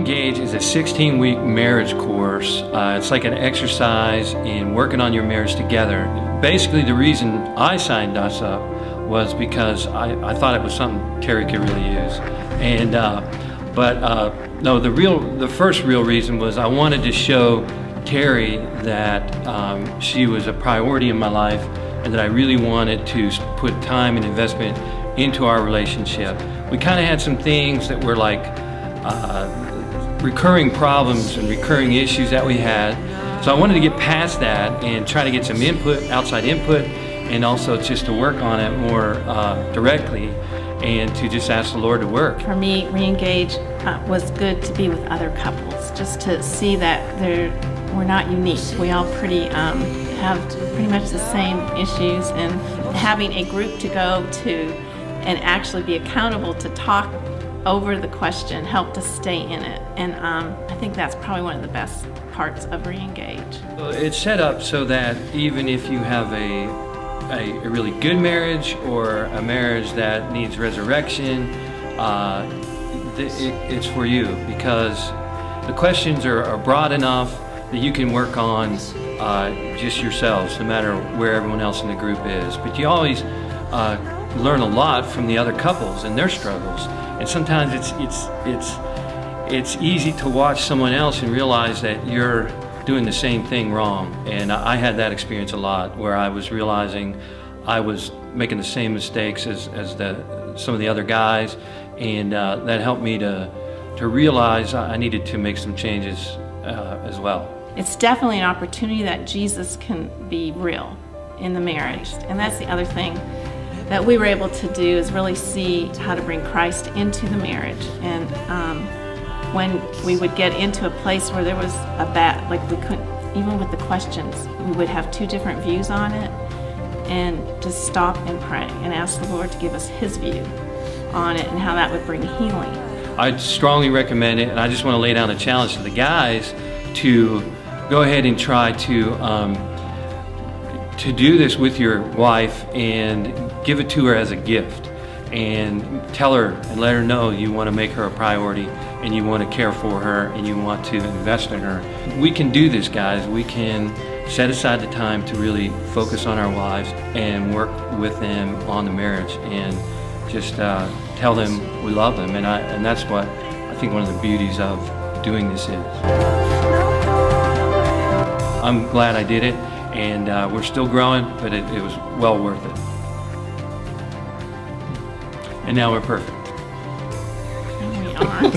ReEngage is a 16-week marriage course. It's like an exercise in working on your marriage together. Basically, the reason I signed us up was because I thought it was something Terry could really use. And no, the first real reason was I wanted to show Terry that she was a priority in my life, and that I really wanted to put time and investment into our relationship. We kind of had some things that were like recurring problems and recurring issues that we had. So I wanted to get past that and try to get some input, outside input, and also just to work on it more directly and to just ask the Lord to work. For me, ReEngage was good to be with other couples, just to see that we're not unique. We all have pretty much the same issues, and having a group to go to and actually be accountable to talk over the question helped us stay in it. And I think that's probably one of the best parts of ReEngage. It's set up so that even if you have a really good marriage or a marriage that needs resurrection, it's for you, because the questions are broad enough that you can work on just yourselves, no matter where everyone else in the group is. But you always learn a lot from the other couples and their struggles. And sometimes it's easy to watch someone else and realize that you're doing the same thing wrong. And I had that experience a lot, where I was realizing I was making the same mistakes as some of the other guys, and that helped me to realize I needed to make some changes as well. It's definitely an opportunity that Jesus can be real in the marriage. And that's the other thing that we were able to do, is really see how to bring Christ into the marriage. And when we would get into a place where there was like we couldn't, even with the questions, we would have two different views on it, and just stop and pray and ask the Lord to give us His view on it and how that would bring healing. I'd strongly recommend it, and I just want to lay down a challenge to the guys to go ahead and try to do this with your wife and give it to her as a gift, and tell her and let her know you want to make her a priority, and you want to care for her, and you want to invest in her. We can do this, guys. We can set aside the time to really focus on our wives and work with them on the marriage, and just tell them we love them. And that's what I think one of the beauties of doing this is. I'm glad I did it, and we're still growing, but it was well worth it. And now we're perfect. No, we aren't.